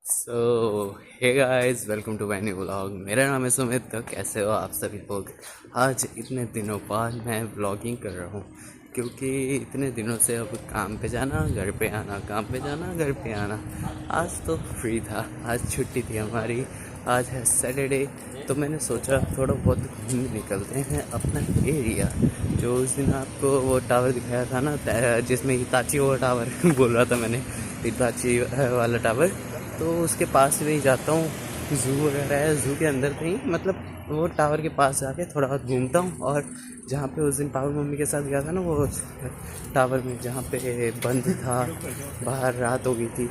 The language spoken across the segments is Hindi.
So hey guys, welcome to my new vlog. मेरा नाम है सुमित। तो कैसे हो आप सभी लोग? आज इतने दिनों बाद मैं व्लॉगिंग कर रहा हूँ क्योंकि इतने दिनों से अब काम पे जाना, घर पे आना, काम पे जाना, घर पे आना। आज तो फ्री था, आज छुट्टी थी हमारी। आज है सैटरडे, तो मैंने सोचा थोड़ा बहुत घूमने निकलते हैं अपना एरिया। जो उस दिन आपको वो टावर दिखाया था ना, जिसमें हिताची वो टावर बोल रहा था मैंने, हिताची वाला टावर। तो उसके पास में ही जाता हूँ। ज़ू वगैरह है, ज़ू के अंदर कहीं मतलब वो टावर के पास जाके थोड़ा बहुत घूमता हूँ। और जहाँ पे उस दिन पापा मम्मी के साथ गया था ना, वो टावर में जहाँ पे बंद था, बाहर रात हो गई थी,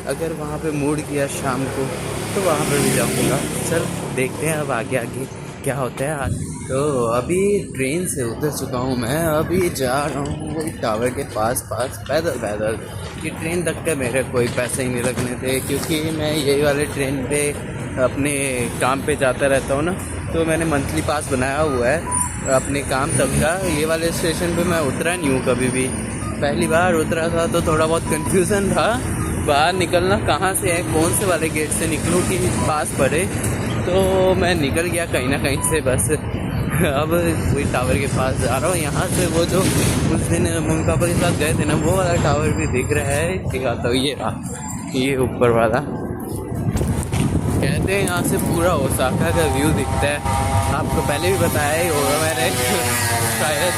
अगर वहाँ पे मूड किया शाम को तो वहाँ पर भी जाऊँगा। चल देखते हैं अब आगे आगे क्या होता है आज। तो अभी ट्रेन से उतर चुका हूँ मैं, अभी जा रहा हूँ वही टावर के पास पैदल पैदल। ये ट्रेन तक के मेरे कोई पैसे ही नहीं लगने थे क्योंकि मैं यही वाले ट्रेन पे अपने काम पे जाता रहता हूँ ना। तो मैंने मंथली पास बनाया हुआ है अपने काम तक का। ये वाले स्टेशन पे मैं उतरा नहीं हूँ कभी भी, पहली बार उतरा था तो थोड़ा बहुत कन्फ्यूज़न था बाहर निकलना कहाँ से है, कौन से वाले गेट से निकलूँ कि पास पड़े। तो मैं निकल गया कहीं ना कहीं से बस। अब वही टावर के पास जा रहा हूँ। यहाँ से वो जो उस दिन मम्मी पापा के साथ गए थे ना, वो वाला टावर भी दिख रहा है। दिखाता हूँ, ये रहा, ये ऊपर वाला। कहते हैं यहाँ से पूरा ओसाका का व्यू दिखता है। आपको पहले भी बताया ही होगा मैंने शायद।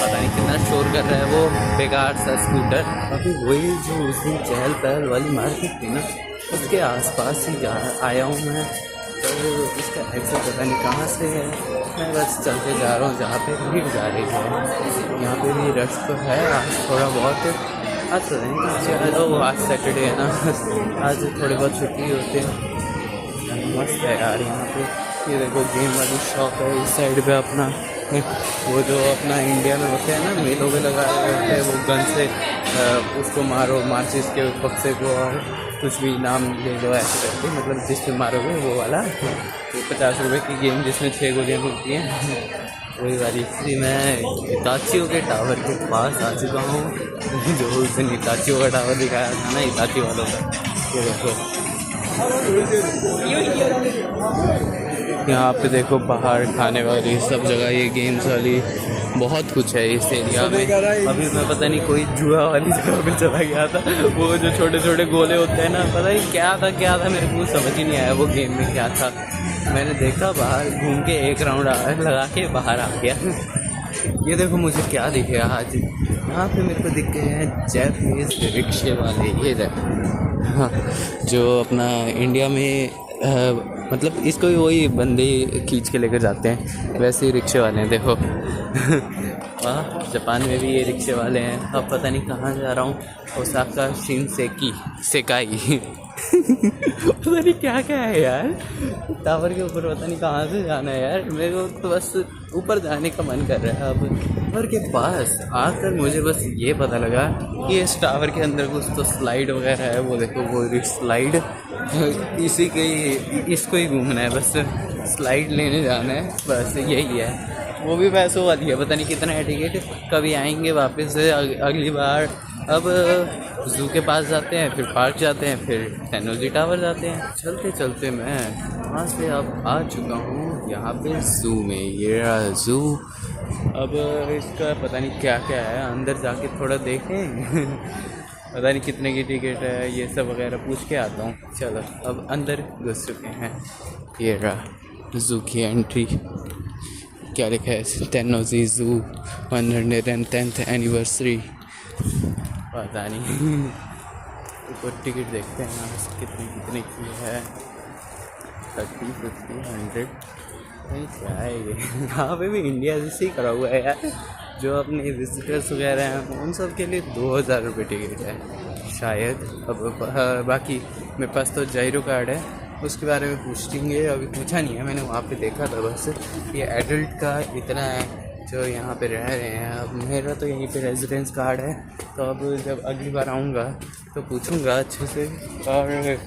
पता नहीं कितना शोर कर रहा है वो बेकार सा स्कूटर। अभी वही जो उस दिन चहल पहल वाली मार्केट थी ना, उसके आसपास ही आया हूँ मैं। तो इसका एग्ज़ैक्ट पता नहीं कहाँ से है। मैं बस चलते जा रहा हूँ जहाँ पे भीड़ जा रही है। यहाँ पे भी रश तो है आज थोड़ा बहुत। आज तो नहीं, चलो आज सैटरडे है ना, आज थोड़ी बहुत छुट्टी होती है। मस्त है यार यहाँ पे। ये देखो गेम वाली शॉप है इस साइड पे अपना। वो जो अपना इंडिया में होते हैं ना, मेलों में लगाए होते हैं, वो गन से उसको मारो, माचिस के बक्से को, और कुछ भी नाम ले लो ऐसे करके, मतलब जिस पे मारोगे वो वाला। तो 50 रुपये की गेम जिसमें 6 गोलियाँ मिलती हैं, वही वाली। इसलिए मैं हिताचियों के टावर के पास आ चुका हूँ। जो उस दिन हिताचियों का टावर दिखाया था ना, हिताची वालों का। ये देखो यहाँ पे देखो, बाहर खाने वाली सब जगह ये गेम्स वाली बहुत कुछ है इस एरिया में। अभी मैं पता नहीं कोई जुआ वाली जगह पे चला गया था। वो जो छोटे छोटे गोले होते हैं ना, पता नहीं क्या था मेरे को समझ ही नहीं आया वो गेम में क्या था। मैंने देखा बाहर घूम के एक राउंड लगा के बाहर आ गया। ये देखो मुझे क्या दिखे आज यहाँ पे, मेरे को दिख गए हैं जैपनीज रिक्शे वाले। ये देखो, हाँ, जो अपना इंडिया में मतलब इसको भी वही बंदे खींच के लेकर जाते हैं, वैसे ही रिक्शे वाले हैं देखो। वाह, जापान में भी ये रिक्शे वाले हैं। अब पता नहीं कहाँ जा रहा हूँ, ओसाका शिनसेकी सेकाई। पता नहीं क्या क्या है यार, टावर के ऊपर पता नहीं कहाँ से जाना है यार। मेरे को तो बस ऊपर जाने का मन कर रहा है। अब टावर के पास आकर मुझे बस ये पता लगा कि इस टावर के अंदर कुछ तो स्लाइड वगैरह है। वो देखो वो स्लाइड, इसी के इसको ही घूमना है बस, स्लाइड लेने जाना है बस, यही है। वो भी पैसों वाली है, पता नहीं कितना है टिकट। कभी आएंगे वापस से अगली बार। अब ज़ू के पास जाते हैं, फिर पार्क जाते हैं, फिर टेक्नोलॉजी टावर जाते हैं। चलते चलते मैं वहाँ से अब आ चुका हूँ यहाँ पे ज़ू में। ये रहा ज़ू। अब इसका पता नहीं क्या क्या है, अंदर जाके थोड़ा देखें। पता नहीं कितने की टिकट है, ये सब वगैरह पूछ के आता हूँ। चलो अब अंदर घुस चुके हैं। ये रहा ज़ू की एंट्री। क्या लिखा है? Technology zoo 110th anniversary. पता नहीं। तो टिकट देखते हैं यहाँ कितने की है। 30, 50, 100। नहीं क्या है ये? यहाँ पे भी इंडिया जैसे ही करा हुआ है यार। जो अपने विजिटर्स वगैरह हैं उन सब के लिए 2000 रुपये टिकट है शायद। अब बाकी मेरे पास तो जायरो कार्ड है, उसके बारे में पूछेंगे। अभी पूछा नहीं है मैंने, वहाँ पे देखा था बस। ये एडल्ट का इतना है जो यहाँ पे रह रहे हैं। अब मेरा तो यहीं पे रेजिडेंस कार्ड है, तो अब जब अगली बार आऊँगा तो पूछूँगा अच्छे से। और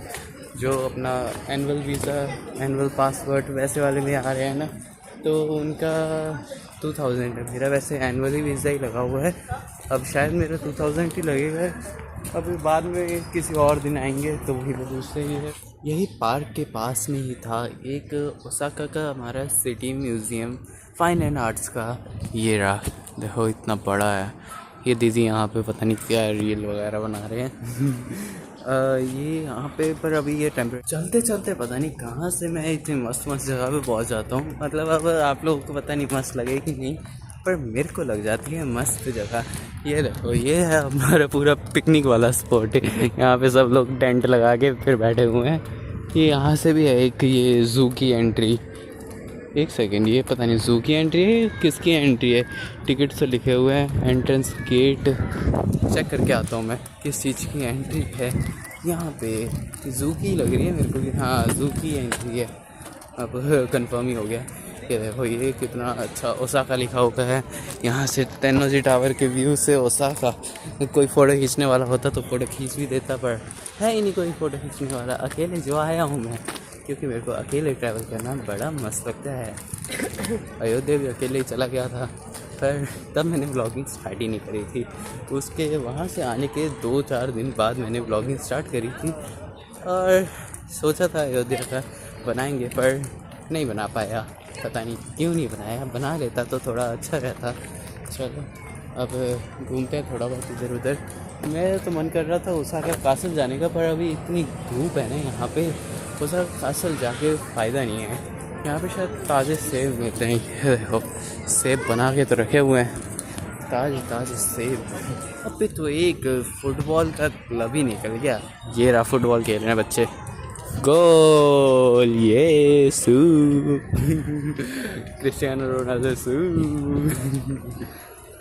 जो अपना एनुअल वीज़ा, एनुअल पासवर्ड वैसे वाले में आ रहे हैं ना, तो उनका 2000 है। मेरा वैसे एनुअली वीज़ा ही लगा हुआ है, अब शायद मेरा 2000 ही लगेगा अभी बाद में किसी और दिन आएंगे तो वही पूछते ही है। यही पार्क के पास में ही था एक ओसाका का हमारा city museum fine and arts का। ये रहा, देखो इतना बड़ा है। ये दीदी यहाँ पे पता नहीं क्या रील वगैरह बना रहे हैं। ये यहाँ पे पर अभी ये टेम्परेचर चलते चलते पता नहीं कहाँ से मैं इतनी मस्त मस्त जगह पे पहुँच जाता हूँ। मतलब अब आप लोगों को पता नहीं मस्त लगे कि नहीं, पर मेरे को लग जाती है मस्त जगह। ये देखो, ये है हमारा पूरा पिकनिक वाला स्पॉट है। यहाँ पे सब लोग टेंट लगा के फिर बैठे हुए हैं। ये यहाँ से भी है एक ये ज़ू की एंट्री। एक सेकेंड, ये पता नहीं ज़ू की एंट्री है किसकी एंट्री है। टिकट से लिखे हुए हैं एंट्रेंस गेट। चेक करके आता हूँ मैं किस चीज़ की एंट्री है। यहाँ पे ज़ू की लग रही है मेरे को कि हाँ ज़ू की एंट्री है। अब कंफर्म ही हो गया। ये देखो, ये कितना अच्छा ओसाका लिखा हुआ है। यहाँ से तेन्नोजी टावर के व्यू से ओसाका। कोई फ़ोटो खींचने वाला होता तो फ़ोटो खींच भी देता, पर है ही नहीं कोई फ़ोटो खींचने वाला। अकेले जो आया हूँ मैं, क्योंकि मेरे को अकेले ट्रैवल करना बड़ा मस्त लगता है। अयोध्या भी अकेले ही चला गया था, पर तब मैंने व्लॉगिंग स्टार्ट ही नहीं करी थी। उसके वहाँ से आने के 2-4 दिन बाद मैंने व्लॉगिंग स्टार्ट करी थी और सोचा था अयोध्या का बनाएंगे, पर नहीं बना पाया। पता नहीं क्यों नहीं बनाया, बना लेता तो थोड़ा अच्छा रहता। चलो अब घूमते हैं थोड़ा बहुत इधर उधर। मेरा तो मन कर रहा था ओसाका कासल जाने का, पर अभी इतनी धूप है ना यहाँ पे, ओसाका कासल जाके फ़ायदा नहीं है। यहाँ पे शायद ताज़े सेब मिलते हैं। ये देखो, सेब बना के तो रखे हुए हैं, ताज़े ताज़े सेब। अबे तो एक फुटबॉल का क्लब ही निकल गया। ये रहा, फुटबॉल खेल रहे हैं बच्चे। गोल, ये सू क्रिस्टियानो रोनाल्डो सू।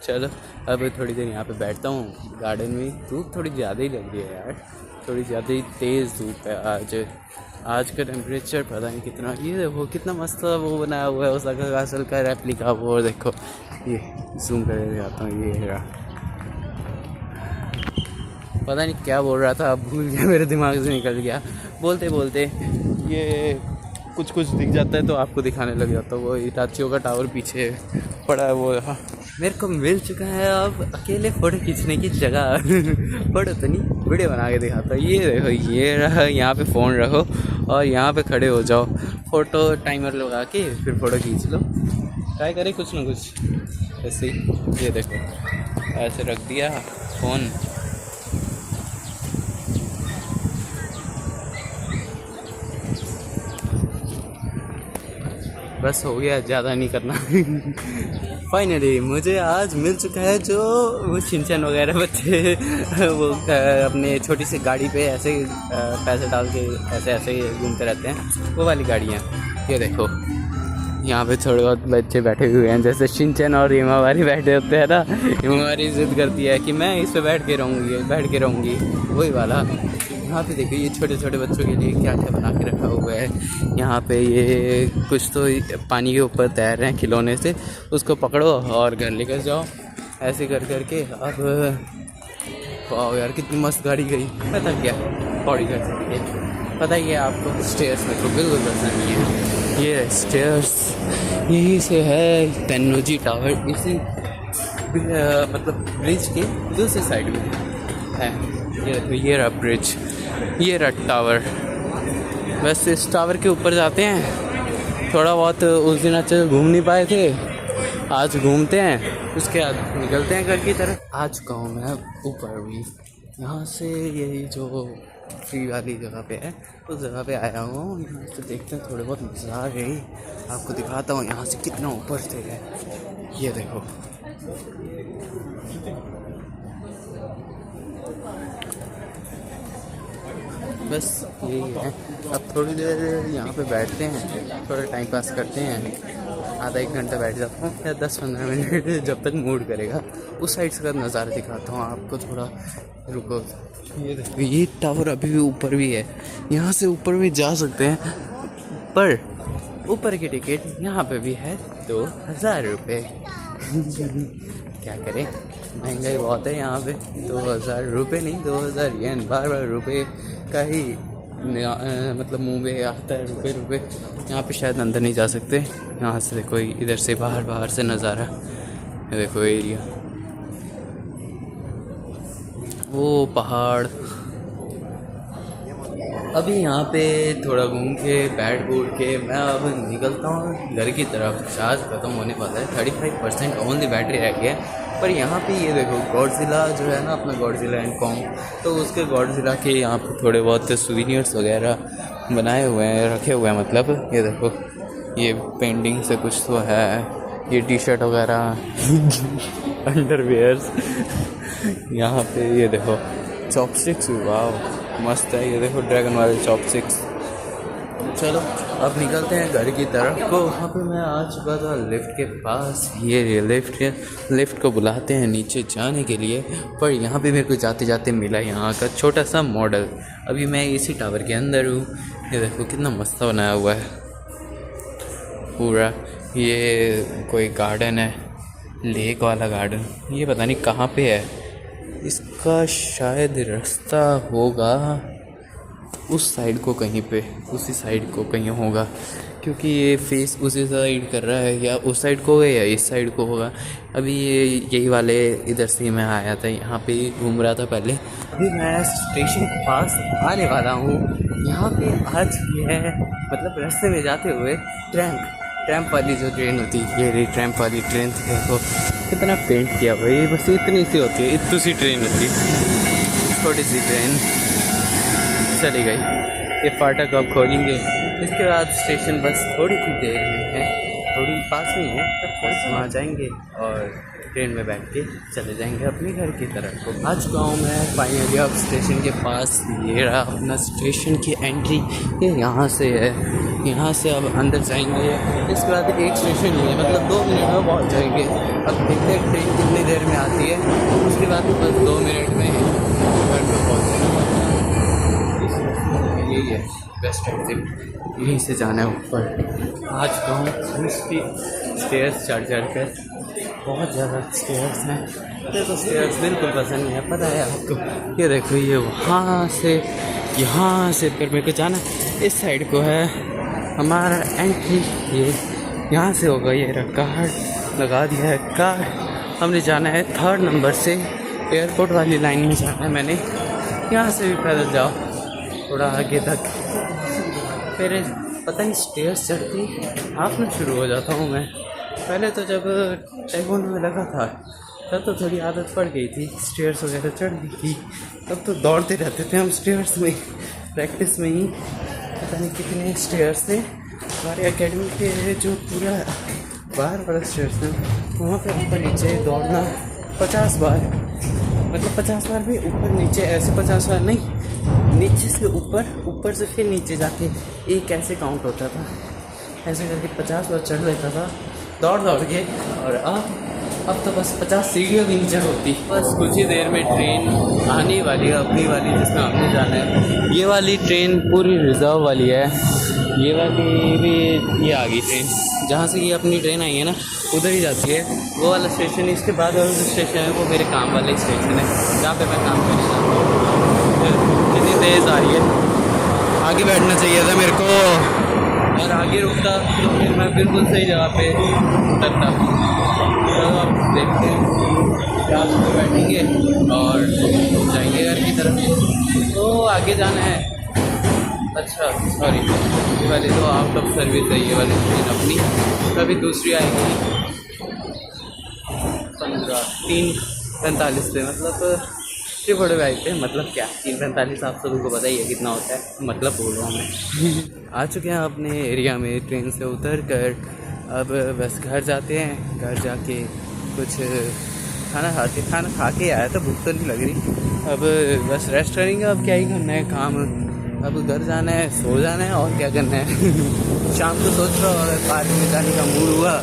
चलो अब थोड़ी देर यहाँ पे बैठता हूँ गार्डन में। धूप थोड़ी ज़्यादा ही लग रही है यार, थोड़ी ज़्यादा ही तेज़ धूप है आज का टेम्परेचर पता नहीं कितना। ये देखो कितना मस्त वो बनाया हुआ है ओसाका कासल का रेप्लिका। वो और देखो, ये जूम करके जाता हूँ। ये रहा, पता नहीं क्या बोल रहा था, अब भूल गया, मेरे दिमाग से निकल गया। बोलते बोलते ये कुछ कुछ दिख जाता है तो आपको दिखाने लग जाता है। वो इटाचियों का टावर पीछे पड़ा है वो। हाँ, मेरे को मिल चुका है अब अकेले फ़ोटो खींचने की जगह। फ़ोटो तो नहीं, वीडियो बना के दिखाता हूँ। ये देखो, ये रहा, यहाँ पे फ़ोन रखो और यहाँ पे खड़े हो जाओ। फ़ोटो टाइमर लगा के फिर फ़ोटो खींच लो। ट्राई करें कुछ ना कुछ ऐसे ही। ये देखो, ऐसे रख दिया फ़ोन। बस हो गया, ज़्यादा नहीं करना। फाइनली मुझे आज मिल चुका है जो वो शिनचैन वगैरह बच्चे वो अपने छोटी सी गाड़ी पे ऐसे पैसे डाल के ऐसे ऐसे घूमते रहते हैं, वो वाली गाड़ियाँ। ये देखो, यहाँ पे थोड़े बहुत बच्चे बैठे हुए हैं, जैसे शिनचैन और हिमावारी बैठे होते हैं ना। हिमावारी जिद करती है कि मैं इस पर बैठ के रहूँगी, वही वाला। यहाँ पे देखिए, ये छोटे छोटे बच्चों के लिए क्या क्या बना के रखा हुआ है। यहाँ पे ये कुछ तो पानी के ऊपर तैर रहे हैं खिलौने से, उसको पकड़ो और घर लेकर जाओ, ऐसे कर करके। अब वाह यार, कितनी मस्त गाड़ी गई। मैं थक गया पौड़ी कर सकती। पता ही है आपको, स्टेयर्स मेरे को बिल्कुल पसंद नहीं है। ये स्टेयर्स यहीं से है तेन्नोजी टावर, इसी मतलब ब्रिज के दूसरी साइड में है। ये रहा ब्रिज, ये रहा टावर। बस इस टावर के ऊपर जाते हैं। थोड़ा बहुत उस दिन अच्छे से घूम नहीं पाए थे, आज घूमते हैं, उसके बाद निकलते हैं घर की तरफ। आ चुका हूँ मैं ऊपर भी। यहाँ से यही जो फ्री वाली जगह पे है, उस जगह पे आया हूँ। यहाँ से देखते हैं, थोड़े बहुत नज़ारे आपको दिखाता हूँ यहाँ से कितना ऊपर से है। ये देखो, बस यही है। अब थोड़ी देर यहाँ पे बैठते हैं, थोड़ा टाइम पास करते हैं। आधा एक घंटा बैठ जाता हूँ या 10-15 मिनट, जब तक मूड करेगा। उस साइड से का नज़ारा दिखाता हूँ आपको थोड़ा। रुको, ये देखो, ये टावर अभी भी ऊपर भी है, यहाँ से ऊपर भी जा सकते हैं, पर ऊपर की टिकट यहाँ पे भी है 2000 रुपये। क्या करें, महंगाई बहुत है यहाँ पे। 2000 रुपये नहीं, 2000 येन, बार रुपये का ही मतलब मुंह में आता है, रुपये। यहाँ पे शायद अंदर नहीं जा सकते। यहाँ से देखो, इधर से बाहर से नज़ारा, देखो एरिया। वो पहाड़। अभी यहाँ पे थोड़ा घूम के बैठ बूट के मैं अब निकलता हूँ घर की तरफ। चार्ज ख़त्म होने वाला है, 35% ओनली बैटरी रह गया है। पर यहाँ पे ये देखो गॉडजिला जो है ना, अपना गॉडजिला एंड कॉन्ग, तो उसके गॉडजिला के यहाँ पे थोड़े बहुत सूवेनिर्स वगैरह बनाए हुए हैं, रखे हुए हैं। मतलब ये देखो, ये पेंटिंग से कुछ तो है, ये टी शर्ट वगैरह अंडरवियर्स। यहाँ पे ये देखो चॉपस्टिक्स, वाह मस्त है। ये देखो ड्रैगन वाले चॉपस्टिक्स। चलो अब निकलते हैं घर की तरफ। तो वहाँ पे मैं आ चुका था लिफ्ट के पास। ये लिफ्ट को बुलाते हैं नीचे जाने के लिए। पर यहाँ पे मेरे को जाते जाते मिला यहाँ का छोटा सा मॉडल। अभी मैं इसी टावर के अंदर हूँ। ये देखो कितना मस्त बनाया हुआ है पूरा। ये कोई गार्डन है, लेक वाला गार्डन। ये पता नहीं कहाँ पे है, इसका शायद रास्ता होगा उस साइड को कहीं पे, उसी साइड को कहीं होगा, क्योंकि ये फेस उसी साइड कर रहा है। या उस साइड को होगा या इस साइड को होगा। अभी ये यही वाले इधर से मैं आया था, यहाँ पे घूम रहा था पहले। अभी मैं स्टेशन के पास आने वाला हूँ। यहाँ पे आज ये है, मतलब रास्ते में जाते हुए ट्रैम्प वाली जो ट्रेन होती है, ये रही ट्रैम्प वाली ट्रेन थी। देखो कितना पेंट किया भाई, बस इतनी सी होती है, इतनी सी ट्रेन होती है, छोटी सी ट्रेन चली गई। ये फाटक अब खोलेंगे, इसके बाद स्टेशन बस थोड़ी सी देर में है, थोड़ी पास में है, तब बस वहाँ जाएंगे और ट्रेन में बैठ के चले जाएंगे अपने घर की तरफ। तो आ चुका हूँ मैं फाइनली अब स्टेशन के पास। ये रहा अपना स्टेशन की एंट्री, ये यहाँ से है। यहाँ से अब अंदर जाएंगे, इसके बाद एक स्टेशन ही है, मतलब 2 मिनट में पहुँच जाएंगे। अब देखते हैं ट्रेन कितनी देर में आती है, उसके बाद बस 2 मिनट में घर पर पहुँच जाएंगे। यही है बेस्ट एग्जिट, यहीं से जाना है ऊपर। आ चुका हूँ उसकी स्टेयर्स चढ़ कर, बहुत ज़्यादा स्टेयर्स हैं। मुझे तो स्टेयर्स बिल्कुल पसंद नहीं है, पता है आपको। ये देखो, ये वहाँ से यहाँ से फिर मेरे को जाना इस साइड को है हमारा एंट्री। ये यहाँ से होगा, ये कार्ड लगा दिया है। कार्ड हमने जाना है 3rd नंबर से, एयरपोर्ट वाली लाइन में जाना है मैंने। यहाँ से भी पैदल जाओ थोड़ा आगे तक, फिर पता नहीं स्टेयर्स चढ़ती हाफ में शुरू हो जाता हूँ मैं। पहले तो जब टैगोन में लगा था तब तो थोड़ी आदत पड़ गई थी, स्टेयर्स वगैरह चढ़ गई थी, तब तो दौड़ते रहते थे हम स्टेयर्स में, प्रैक्टिस में ही। पता नहीं कितने स्टेयर्स थे हमारे एकेडमी के, जो पूरा बाहर वाला स्टेयर्स थे, वहाँ पे ऊपर नीचे दौड़ना 50 बार, मतलब 50 बार भी ऊपर नीचे, ऐसे 50 बार नहीं, नीचे से ऊपर, ऊपर से फिर नीचे जाके एक ऐसे काउंट होता था। ऐसे करके 50 बार चढ़ लेता था दौड़ के। और अब तो बस 50 सीढ़ियाँ भी नीचे होती। बस कुछ ही देर में ट्रेन आने वाली है, अपनी वाली जिसमें हमने जाना है। ये वाली ट्रेन पूरी रिजर्व वाली है, ये वाली भी ये आ गई ट्रेन, जहाँ से ये अपनी ट्रेन आई है ना उधर ही जाती है। वो वाला स्टेशन, इसके बाद वाला स्टेशन है वो मेरे काम वाले स्टेशन है, जहाँ पे मैं काम करने जाता हूँ। कितनी तेज़ आ रही है, आगे बैठना चाहिए था मेरे को, और आगे रुकता तो फिर मैं बिल्कुल सही जगह पे उतरता। तो अब देखते हैं क्या बैठेंगे और जाएंगे घर की तरफ। तो आगे जाना है, अच्छा सॉरी, ये वाली तो आउट ऑफ सर्विस है, ये वाली ट्रेन अपनी, कभी दूसरी आएगी 3:45 पे, मतलब ये बड़े भाई थे, मतलब क्या 3:45 आप सभी को पता ही है कितना होता है, मतलब बोल रहा हूँ मैं। आ चुके हैं अपने एरिया में ट्रेन से उतर कर, अब बस घर जाते हैं। घर जाके कुछ खाना खा के आया था, भूख तो नहीं लग रही, अब बस रेस्ट करेंगे। अब क्या ही करना है काम, अब घर जाना है, सो जाना है, और क्या करना है। शाम को सोच रहा हूँ पार्क में जाने का मूड हुआ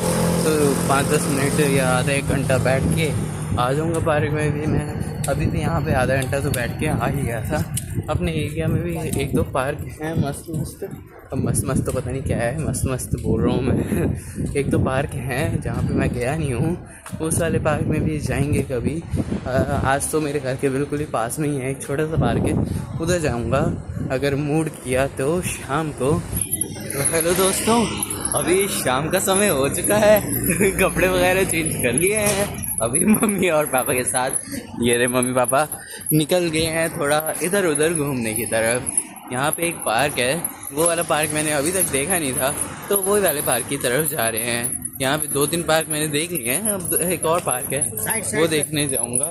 तो 5-10 मिनट या आधा 1 घंटा बैठ के आ जाऊँगा पार्क में भी। मैं अभी भी यहाँ पे आधा घंटा तो बैठ के आ ही गया था। अपने एरिया में भी 1-2 पार्क हैं मस्त, अब मस्त तो पता नहीं क्या है, मस्त बोल रहा हूँ मैं। 1-2 पार्क हैं जहाँ पे मैं गया नहीं हूँ, उस वाले पार्क में भी जाएंगे कभी। आज तो मेरे घर के बिल्कुल ही पास में ही है एक छोटा सा पार्क है, उधर जाऊँगा अगर मूड किया तो शाम को। तो हेलो दोस्तों, अभी शाम का समय हो चुका है। कपड़े वगैरह चेंज कर लिए हैं अभी मम्मी और पापा के साथ ये रहे मम्मी पापा निकल गए हैं थोड़ा इधर उधर घूमने की तरफ। यहाँ पे एक पार्क है, वो वाला पार्क मैंने अभी तक देखा नहीं था, तो वो वाले पार्क की तरफ जा रहे हैं। यहाँ पे 2-3 पार्क मैंने देख लिए हैं, अब एक और पार्क है वो देखने जाऊँगा।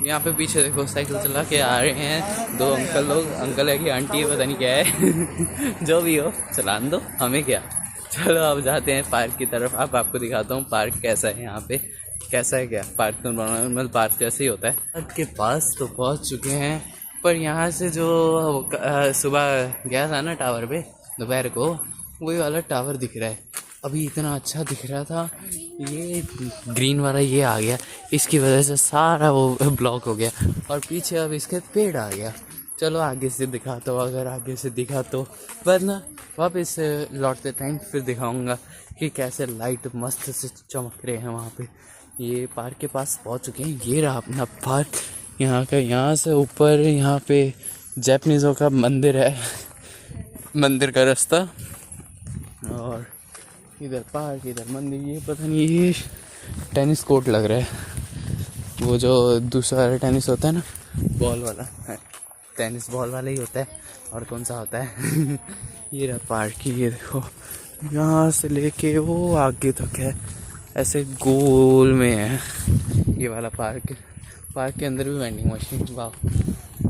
यहाँ पे पीछे देखो साइकिल चला के आ रहे हैं 2 अंकल लोग, अंकल है कि आंटी है पता नहीं क्या है जो भी हो चलान दो, हमें क्या। चलो अब जाते हैं पार्क की तरफ। अब आपको दिखाता हूँ पार्क कैसा है, यहाँ पे कैसा है क्या पार्क, तो नॉर्मल पार्क जैसे ही होता है। पार्क के पास तो पहुँच चुके हैं, पर यहाँ से जो सुबह गया था ना टावर पे दोपहर को, वही वाला टावर दिख रहा है। अभी इतना अच्छा दिख रहा था, ये ग्रीन वाला ये आ गया, इसकी वजह से सारा वो ब्लॉक हो गया और पीछे अब इसके पेड़ आ गया। चलो आगे से दिखाता हूँ, अगर आगे से दिखा तो, वरना वापस लौटते टाइम फिर दिखाऊंगा कि कैसे लाइट मस्त से चमक रहे हैं वहाँ पे। ये पार्क के पास पहुँच चुके हैं, ये रहा अपना पार्क यहाँ का। यहाँ से ऊपर यहाँ पे जैपनीज़ों का मंदिर है, मंदिर का रास्ता, और इधर पार्क इधर मंदिर। ये पता नहीं ये टेनिस कोर्ट लग रहा है, वो जो दूसरा टेनिस होता है ना बॉल वाला है, टेनिस बॉल वाला ही होता है, और कौन सा होता है ये रहा पार्क। ये देखो यहाँ से लेके वो आगे तक है, ऐसे गोल में है ये वाला पार्क। पार्क के अंदर भी वेंडिंग मशीन, वाह।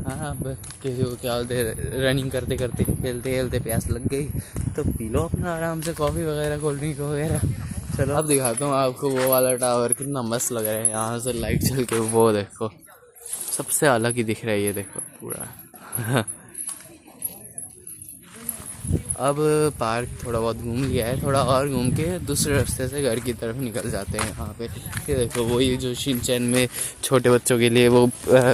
हाँ अब क्या बोलते रनिंग करते करते खेलते खेलते प्यास लग गई तो पी लो अपना आराम से कॉफ़ी वगैरह कोल्ड ड्रिंक वगैरह। चलो अब दिखाता हूँ आपको वो वाला टावर कितना मस्त लग रहा है, यहाँ से लाइट चल के वो देखो सबसे अलग ही दिख रहा है, ये देखो पूरा अब पार्क थोड़ा बहुत घूम लिया है, थोड़ा और घूम के दूसरे रास्ते से घर की तरफ निकल जाते हैं। यहाँ पे ये देखो वही जो शिनचैन में छोटे बच्चों के लिए वो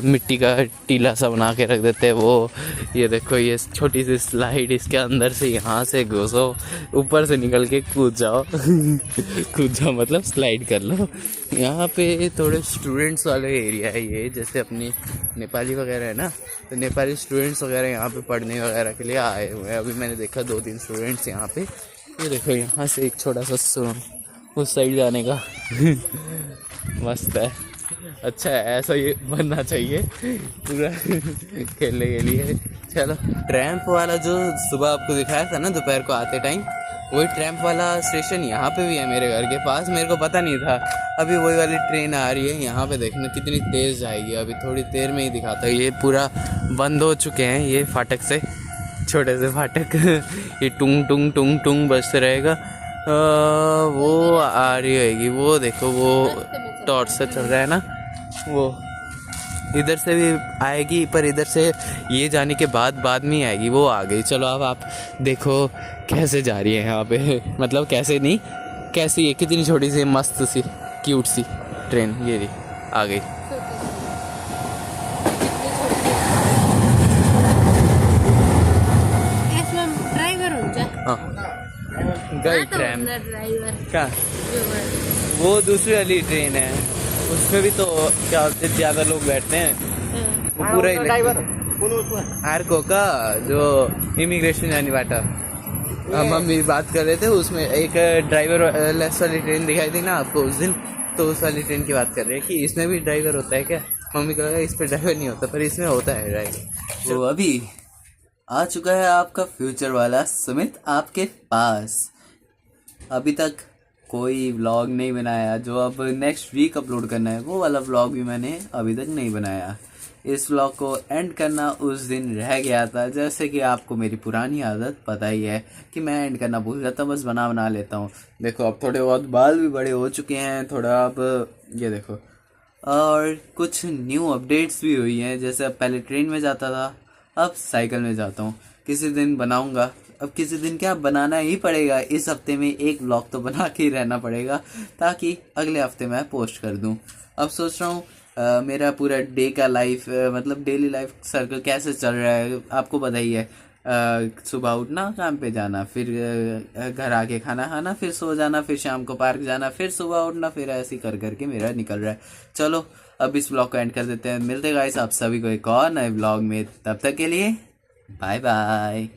मिट्टी का टीला सा बना के रख देते हैं वो। ये देखो ये छोटी सी स्लाइड, इसके अंदर से यहाँ से घुसो, ऊपर से निकल के कूद जाओ कूद जाओ मतलब स्लाइड कर लो। यहाँ पे थोड़े स्टूडेंट्स वाले एरिया है ये, जैसे अपनी नेपाली वगैरह है ना, तो नेपाली स्टूडेंट्स वगैरह यहाँ पे पढ़ने वगैरह के लिए आए हुए हैं। अभी मैंने देखा 2-3 स्टूडेंट्स यहाँ पे। ये देखो यहाँ से एक छोटा सा सुरंग उस साइड जाने का मस्त है, अच्छा है, ऐसा ये बनना चाहिए पूरा खेलने के लिए। चलो ट्रैम्प वाला जो सुबह आपको दिखाया था ना दोपहर को आते टाइम, वही ट्रैम्प वाला स्टेशन यहाँ पे भी है मेरे घर के पास, मेरे को पता नहीं था। अभी वही वाली ट्रेन आ रही है, यहाँ पे देखना कितनी तेज़ जाएगी, अभी थोड़ी देर में ही दिखाता है। ये पूरा बंद हो चुके हैं ये फाटक से, छोटे से फाटक ये टुंग टुंग टुंग टुंग बजते रहेगा। वो आ रही होगी, वो देखो वो टॉर्च से चल रहा है ना, वो इधर से भी आएगी, पर इधर से ये जाने के बाद में ही आएगी, वो आ गई। चलो अब आप देखो कैसे जा रही है यहाँ पे, मतलब कैसे नहीं कैसी है, कितनी छोटी सी मस्त सी क्यूट सी ट्रेन, ये रही आ गई। गई ट्रेन क्या, वो दूसरी वाली ट्रेन है, उसमें भी तो क्या होते ज़्यादा लोग बैठते हैं, वो पूरा आरको का जो इमिग्रेशन जाने वाला मम्मी बात कर रहे थे, उसमें एक ड्राइवर लेस वाली ट्रेन दिखाई थी ना आपको उस दिन, तो उस वाली ट्रेन की बात कर रहे हैं कि इसमें भी ड्राइवर होता है क्या। मम्मी कह रहा है इस पर ड्राइवर नहीं होता, पर इसमें होता है ड्राइवर। तो अभी आ चुका है आपका फ्यूचर वाला सुमित आपके पास। अभी तक कोई व्लॉग नहीं बनाया, जो अब नेक्स्ट वीक अपलोड करना है वो वाला व्लॉग भी मैंने अभी तक नहीं बनाया। इस व्लॉग को एंड करना उस दिन रह गया था, जैसे कि आपको मेरी पुरानी आदत पता ही है कि मैं एंड करना भूल जाता हूँ, बस बना लेता हूँ। देखो अब थोड़े बहुत बाल भी बड़े हो चुके हैं थोड़ा, अब ये देखो, और कुछ न्यू अपडेट्स भी हुई हैं, जैसे अब पहले ट्रेन में जाता था, अब साइकिल में जाता हूँ। किसी दिन बनाऊँगा, अब किसी दिन क्या बनाना ही पड़ेगा, इस हफ्ते में एक व्लॉग तो बना के ही रहना पड़ेगा, ताकि अगले हफ्ते मैं पोस्ट कर दूं। अब सोच रहा हूँ मेरा पूरा डे का लाइफ, मतलब डेली लाइफ सर्कल कैसे चल रहा है, आपको पता ही है। सुबह उठना, काम पे जाना, फिर घर आके खाना खाना, फिर सो जाना, फिर शाम को पार्क जाना, फिर सुबह उठना, फिर ऐसे कर करके मेरा निकल रहा है। चलो अब इस व्लॉग को एंड कर देते हैं, मिलते गाइस आप सभी को एक और नए व्लॉग में, तब तक के लिए बाय बाय।